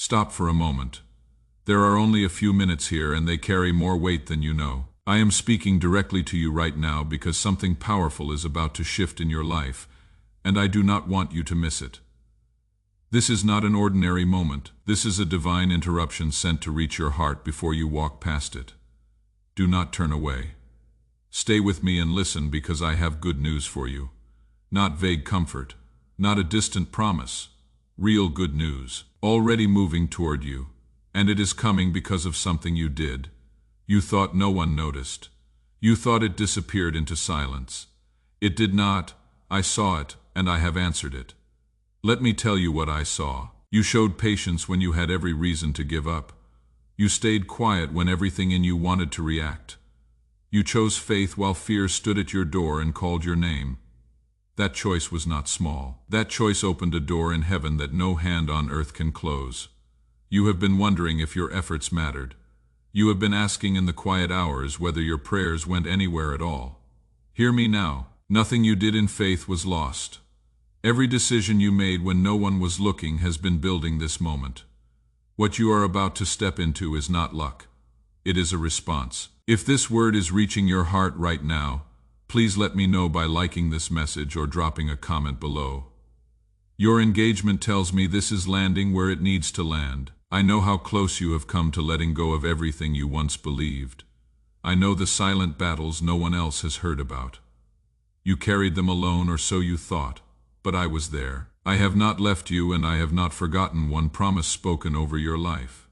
Stop for a moment. There are only a few minutes here, and they carry more weight than you know. I am speaking directly to you right now because something powerful is about to shift in your life, and I do not want you to miss it. This is not an ordinary moment. This is a divine interruption sent to reach your heart before you walk past it. Do not turn away. Stay with me and listen, because I have good news for you. Not vague comfort, not a distant promise. Real good news, already moving toward you. And it is coming because of something you did. You thought no one noticed. You thought it disappeared into silence. It did not. I saw it, and I have answered it. Let me tell you what I saw. You showed patience when you had every reason to give up. You stayed quiet when everything in you wanted to react. You chose faith while fear stood at your door and called your name. That choice was not small. That choice opened a door in heaven that no hand on earth can close. You have been wondering if your efforts mattered. You have been asking in the quiet hours whether your prayers went anywhere at all. Hear me now. Nothing you did in faith was lost. Every decision you made when no one was looking has been building this moment. What you are about to step into is not luck. It is a response. If this word is reaching your heart right now, please let me know by liking this message or dropping a comment below. Your engagement tells me this is landing where it needs to land. I know how close you have come to letting go of everything you once believed. I know the silent battles no one else has heard about. You carried them alone, or so you thought, but I was there. I have not left you, and I have not forgotten one promise spoken over your life.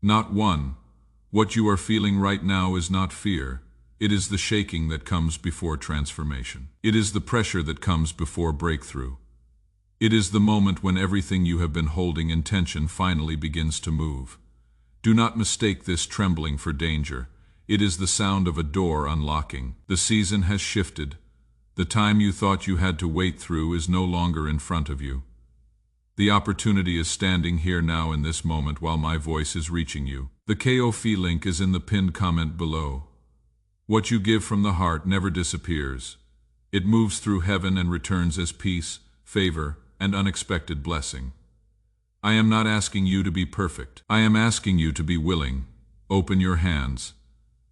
Not one. What you are feeling right now is not fear. It is the shaking that comes before transformation. It is the pressure that comes before breakthrough. It is the moment when everything you have been holding in tension finally begins to move. Do not mistake this trembling for danger. It is the sound of a door unlocking. The season has shifted. The time you thought you had to wait through is no longer in front of you. The opportunity is standing here now in this moment while my voice is reaching you. The KOF link is in the pinned comment below. What you give from the heart never disappears. It moves through heaven and returns as peace, favor, and unexpected blessing. I am not asking you to be perfect. I am asking you to be willing. Open your hands.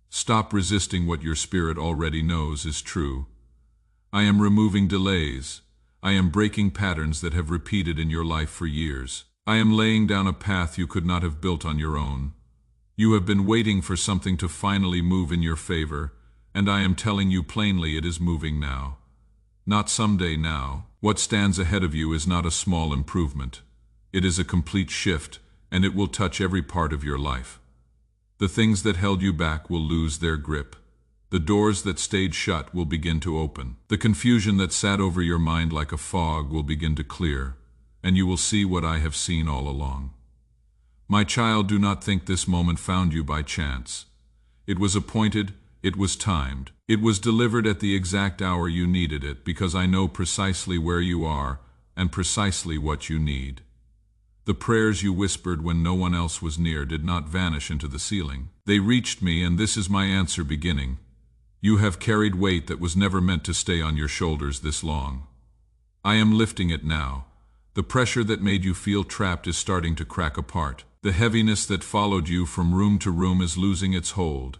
Stop resisting what your spirit already knows is true. I am removing delays. I am breaking patterns that have repeated in your life for years. I am laying down a path you could not have built on your own. You have been waiting for something to finally move in your favor, and I am telling you plainly it is moving now. Not someday now. What stands ahead of you is not a small improvement. It is a complete shift, and it will touch every part of your life. The things that held you back will lose their grip. The doors that stayed shut will begin to open. The confusion that sat over your mind like a fog will begin to clear, and you will see what I have seen all along. My child, do not think this moment found you by chance. It was appointed, it was timed. It was delivered at the exact hour you needed it, because I know precisely where you are and precisely what you need. The prayers you whispered when no one else was near did not vanish into the ceiling. They reached me, and this is my answer beginning. You have carried weight that was never meant to stay on your shoulders this long. I am lifting it now. The pressure that made you feel trapped is starting to crack apart. The heaviness that followed you from room to room is losing its hold.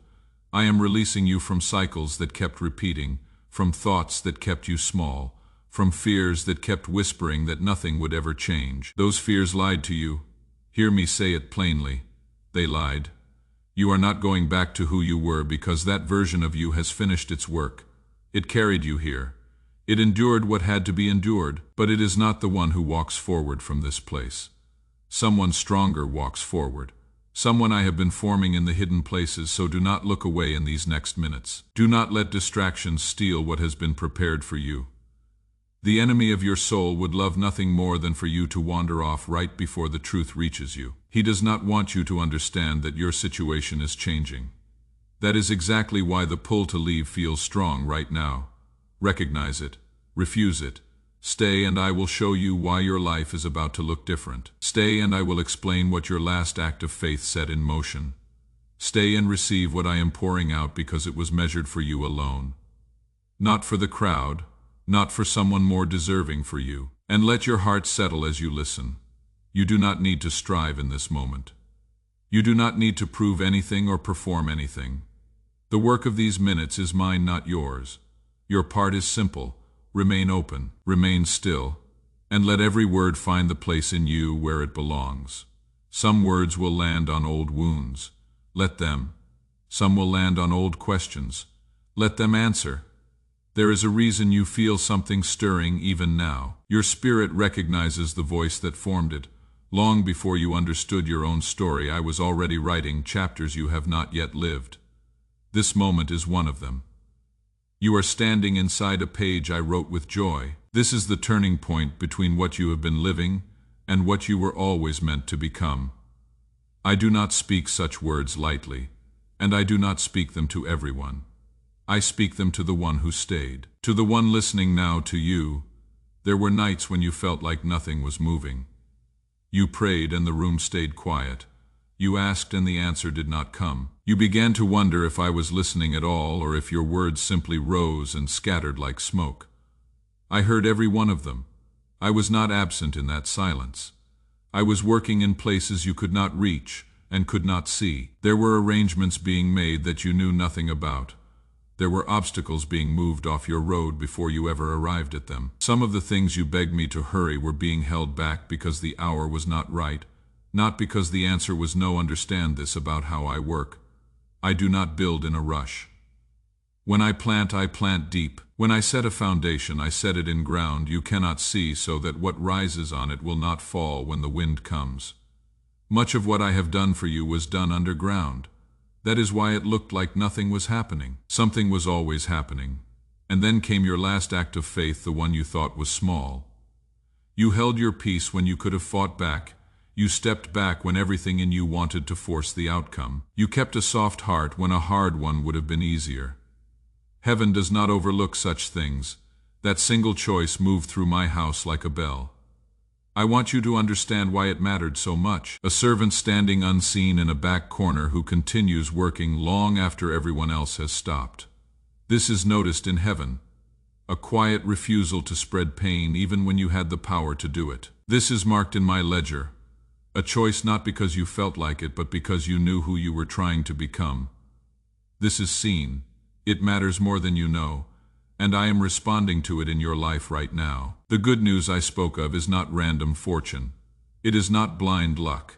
I am releasing you from cycles that kept repeating, from thoughts that kept you small, from fears that kept whispering that nothing would ever change. Those fears lied to you. Hear me say it plainly. They lied. You are not going back to who you were, because that version of you has finished its work. It carried you here. It endured what had to be endured, but it is not the one who walks forward from this place. Someone stronger walks forward. Someone I have been forming in the hidden places, so do not look away in these next minutes. Do not let distractions steal what has been prepared for you. The enemy of your soul would love nothing more than for you to wander off right before the truth reaches you. He does not want you to understand that your situation is changing. That is exactly why the pull to leave feels strong right now. Recognize it. Refuse it. Stay, and I will show you why your life is about to look different. Stay, and I will explain what your last act of faith set in motion. Stay and receive what I am pouring out, because it was measured for you alone. Not for the crowd, not for someone more deserving for you. And let your heart settle as you listen. You do not need to strive in this moment. You do not need to prove anything or perform anything. The work of these minutes is mine, not yours. Your part is simple. Remain open, remain still, and let every word find the place in you where it belongs. Some words will land on old wounds. Let them. Some will land on old questions. Let them answer. There is a reason you feel something stirring even now. Your spirit recognizes the voice that formed it. Long before you understood your own story, I was already writing chapters you have not yet lived. This moment is one of them. You are standing inside a page I wrote with joy. This is the turning point between what you have been living and what you were always meant to become. I do not speak such words lightly, and I do not speak them to everyone. I speak them to the one who stayed, to the one listening now, to you. There were nights when you felt like nothing was moving. You prayed and the room stayed quiet. You asked and the answer did not come. You began to wonder if I was listening at all, or if your words simply rose and scattered like smoke. I heard every one of them. I was not absent in that silence. I was working in places you could not reach and could not see. There were arrangements being made that you knew nothing about. There were obstacles being moved off your road before you ever arrived at them. Some of the things you begged me to hurry were being held back because the hour was not right, not because the answer was no. Understand this about how I work. I do not build in a rush. When I plant deep. When I set a foundation, I set it in ground you cannot see, so that what rises on it will not fall when the wind comes. Much of what I have done for you was done underground. That is why it looked like nothing was happening. Something was always happening. And then came your last act of faith, the one you thought was small. You held your peace when you could have fought back. You stepped back when everything in you wanted to force the outcome. You kept a soft heart when a hard one would have been easier. Heaven does not overlook such things. That single choice moved through my house like a bell. I want you to understand why it mattered so much. A servant standing unseen in a back corner who continues working long after everyone else has stopped. This is noticed in heaven. A quiet refusal to spread pain even when you had the power to do it. This is marked in my ledger. A choice not because you felt like it, but because you knew who you were trying to become. This is seen. It matters more than you know, and I am responding to it in your life right now. The good news I spoke of is not random fortune. It is not blind luck.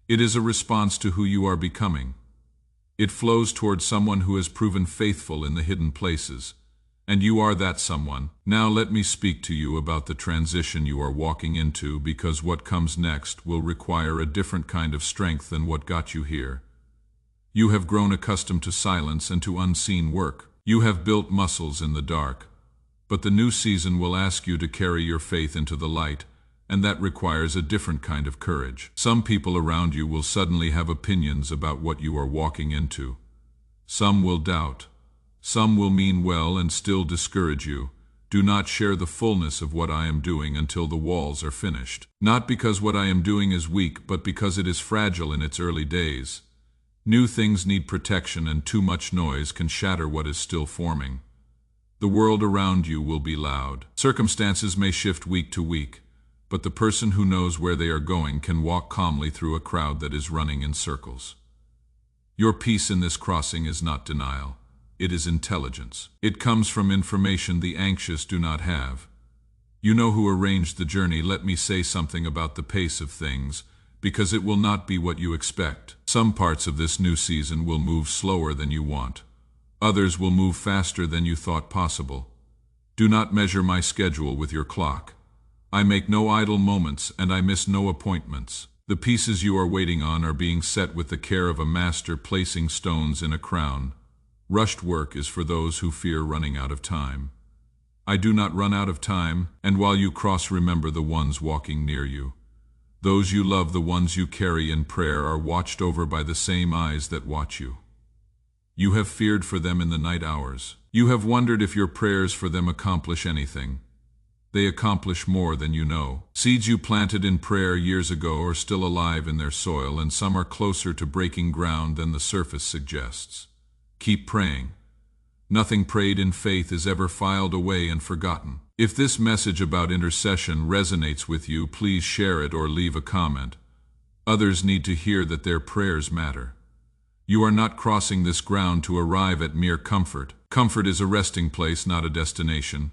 It is a response to who you are becoming. It flows toward someone who has proven faithful in the hidden places, and you are that someone. Now let me speak to you about the transition you are walking into, because what comes next will require a different kind of strength than what got you here. You have grown accustomed to silence and to unseen work. You have built muscles in the dark. But the new season will ask you to carry your faith into the light, and that requires a different kind of courage. Some people around you will suddenly have opinions about what you are walking into. Some will doubt. Some will mean well and still discourage you. Do not share the fullness of what I am doing until the walls are finished. Not because what I am doing is weak, but because it is fragile in its early days. New things need protection, and too much noise can shatter what is still forming. The world around you will be loud. Circumstances may shift week to week, but the person who knows where they are going can walk calmly through a crowd that is running in circles. Your peace in this crossing is not denial. It is intelligence. It comes from information the anxious do not have. You know who arranged the journey. Let me say something about the pace of things, because it will not be what you expect. Some parts of this new season will move slower than you want. Others will move faster than you thought possible. Do not measure my schedule with your clock. I make no idle moments, and I miss no appointments. The pieces you are waiting on are being set with the care of a master placing stones in a crown. Rushed work is for those who fear running out of time. I do not run out of time, and while you cross, remember the ones walking near you. Those you love, the ones you carry in prayer, are watched over by the same eyes that watch you. You have feared for them in the night hours. You have wondered if your prayers for them accomplish anything. They accomplish more than you know. Seeds you planted in prayer years ago are still alive in their soil, and some are closer to breaking ground than the surface suggests. Keep praying. Nothing prayed in faith is ever filed away and forgotten. If this message about intercession resonates with you, please share it or leave a comment. Others need to hear that their prayers matter. You are not crossing this ground to arrive at mere comfort. Comfort is a resting place, not a destination.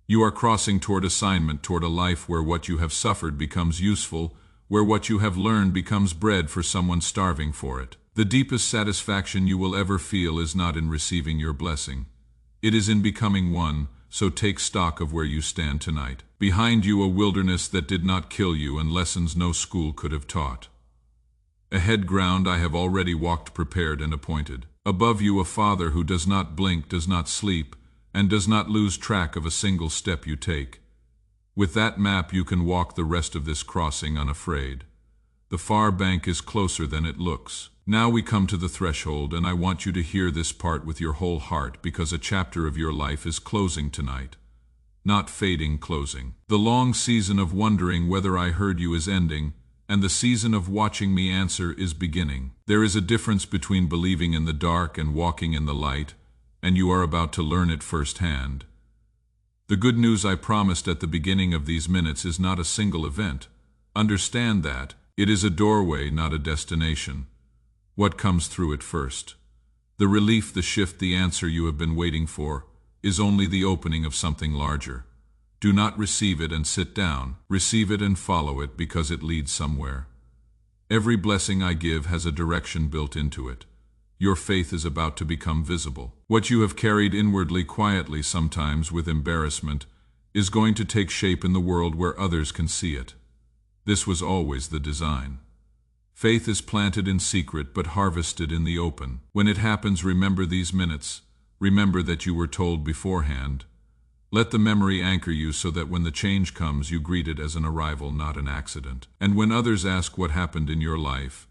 You are crossing toward assignment, toward a life where what you have suffered becomes useful, where what you have learned becomes bread for someone starving for it. The deepest satisfaction you will ever feel is not in receiving your blessing. It is in becoming one, so take stock of where you stand tonight. Behind you a wilderness that did not kill you and lessons no school could have taught. Ahead ground I have already walked prepared and appointed. Above you a Father who does not blink, does not sleep, and does not lose track of a single step you take. With that map you can walk the rest of this crossing unafraid. The far bank is closer than it looks. Now we come to the threshold, and I want you to hear this part with your whole heart, because a chapter of your life is closing tonight. Not fading, closing. The long season of wondering whether I heard you is ending, and the season of watching me answer is beginning. There is a difference between believing in the dark and walking in the light, and you are about to learn it firsthand. The good news I promised at the beginning of these minutes is not a single event. Understand that. It is a doorway, not a destination. What comes through it first? The relief, the shift, the answer you have been waiting for, is only the opening of something larger. Do not receive it and sit down. Receive it and follow it, because it leads somewhere. Every blessing I give has a direction built into it. Your faith is about to become visible. What you have carried inwardly, quietly, sometimes with embarrassment, is going to take shape in the world where others can see it. This was always the design. Faith is planted in secret but harvested in the open. When it happens, remember these minutes. Remember that you were told beforehand. Let the memory anchor you so that when the change comes, you greet it as an arrival, not an accident. And when others ask what happened in your life,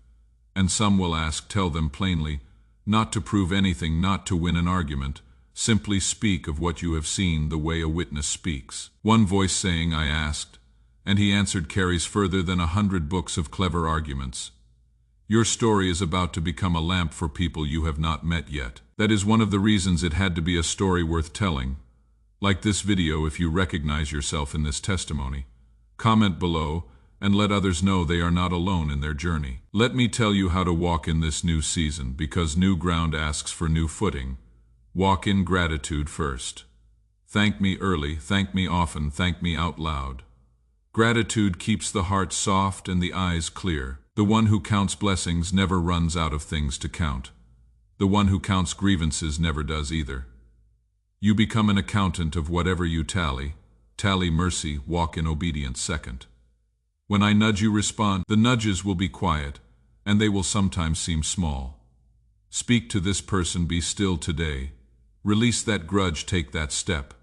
and some will ask, tell them plainly, not to prove anything, not to win an argument. Simply speak of what you have seen the way a witness speaks. One voice saying, I asked, and he answered, carries further than 100 books of clever arguments. Your story is about to become a lamp for people you have not met yet. That is one of the reasons it had to be a story worth telling. Like this video, if you recognize yourself in this testimony, comment below and let others know they are not alone in their journey. Let me tell you how to walk in this new season, because new ground asks for new footing. Walk in gratitude first. Thank me early, thank me often, thank me out loud. Gratitude keeps the heart soft and the eyes clear. The one who counts blessings never runs out of things to count. The one who counts grievances never does either. You become an accountant of whatever you tally. Tally mercy, walk in obedience second. When I nudge you, respond. The nudges will be quiet, and they will sometimes seem small. Speak to this person, be still today. Release that grudge, take that step.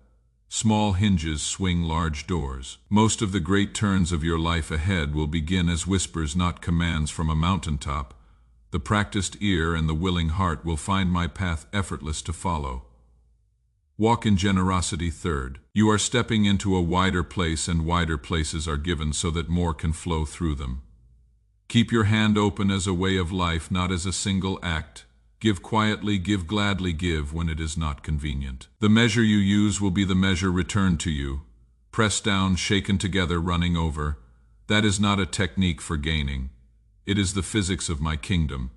Small hinges swing large doors. Most of the great turns of your life ahead will begin as whispers, not commands from a mountaintop. The practiced ear and the willing heart will find my path effortless to follow. Walk in generosity third. You are stepping into a wider place, and wider places are given so that more can flow through them. Keep your hand open as a way of life, not as a single act. Give quietly, give gladly, give when it is not convenient. The measure you use will be the measure returned to you. Pressed down, shaken together, running over. That is not a technique for gaining. It is the physics of my kingdom.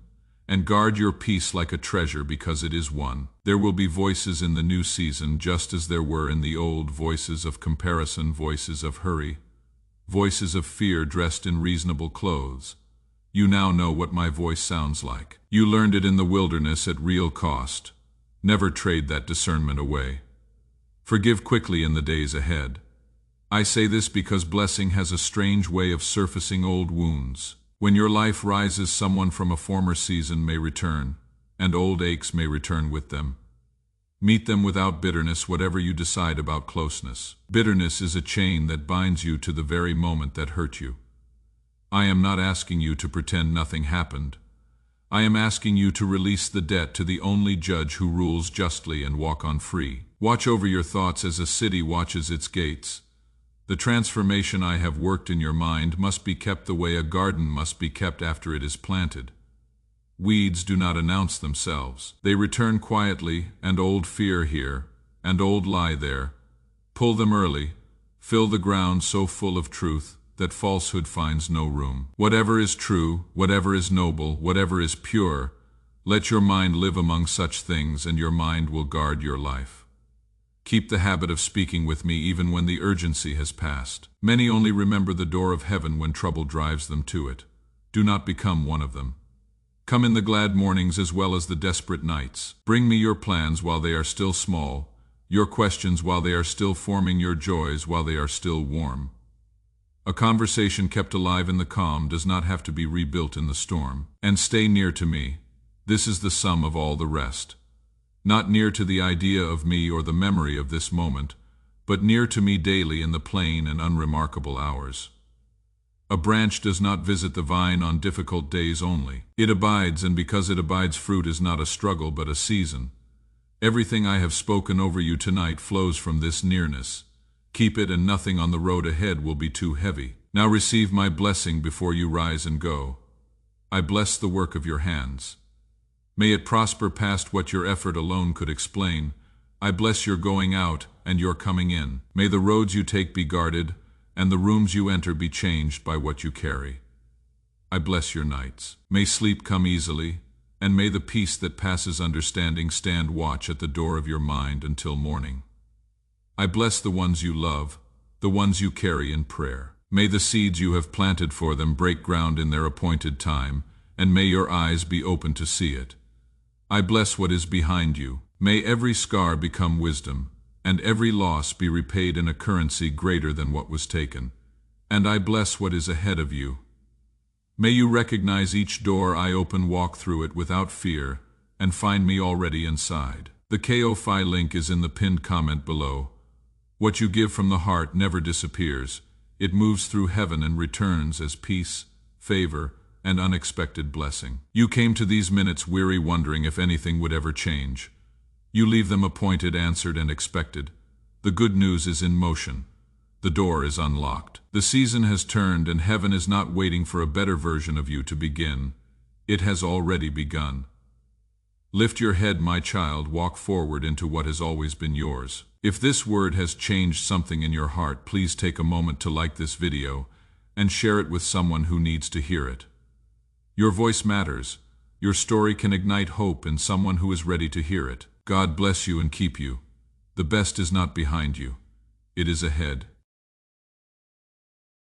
And guard your peace like a treasure, because it is one. There will be voices in the new season, just as there were in the old, voices of comparison, voices of hurry, voices of fear dressed in reasonable clothes. You now know what my voice sounds like. You learned it in the wilderness at real cost. Never trade that discernment away. Forgive quickly in the days ahead. I say this because blessing has a strange way of surfacing old wounds. When your life rises, someone from a former season may return, and old aches may return with them. Meet them without bitterness, whatever you decide about closeness. Bitterness is a chain that binds you to the very moment that hurt you. I am not asking you to pretend nothing happened. I am asking you to release the debt to the only judge who rules justly and walk on free. Watch over your thoughts as a city watches its gates. The transformation I have worked in your mind must be kept the way a garden must be kept after it is planted. Weeds do not announce themselves. They return quietly, and old fear here, and old lie there. Pull them early, Fill the ground so full of truth that falsehood finds no room. Whatever is true, whatever is noble, whatever is pure, let your mind live among such things, and your mind will guard your life. Keep the habit of speaking with me even when the urgency has passed. Many only remember the door of heaven when trouble drives them to it. Do not become one of them. Come in the glad mornings as well as the desperate nights. Bring me your plans while they are still small, your questions while they are still forming, your joys while they are still warm. A conversation kept alive in the calm does not have to be rebuilt in the storm. And stay near to me. This is the sum of all the rest. Not near to the idea of me or the memory of this moment, but near to me daily in the plain and unremarkable hours. A branch does not visit the vine on difficult days only. It abides, and because it abides, fruit is not a struggle but a season. Everything I have spoken over you tonight flows from this nearness. Keep it, and nothing on the road ahead will be too heavy. Now receive my blessing before you rise and go. I bless the work of your hands. May it prosper past what your effort alone could explain. I bless your going out and your coming in. May the roads you take be guarded, and the rooms you enter be changed by what you carry. I bless your nights. May sleep come easily, and may the peace that passes understanding stand watch at the door of your mind until morning. I bless the ones you love, the ones you carry in prayer. May the seeds you have planted for them break ground in their appointed time, and may your eyes be open to see it. I bless what is behind you. May every scar become wisdom, and every loss be repaid in a currency greater than what was taken. And I bless what is ahead of you. May you recognize each door I open, walk through it without fear, and find me already inside. The Ko-Fi link is in the pinned comment below. What you give from the heart never disappears. It moves through heaven and returns as peace, favor, and unexpected blessing. You came to these minutes weary, wondering if anything would ever change. You leave them appointed, answered, and expected. The good news is in motion. The door is unlocked. The season has turned, and heaven is not waiting for a better version of you to begin. It has already begun. Lift your head, my child, walk forward into what has always been yours. If this word has changed something in your heart, please take a moment to like this video and share it with someone who needs to hear it. Your voice matters. Your story can ignite hope in someone who is ready to hear it. God bless you and keep you. The best is not behind you. It is ahead.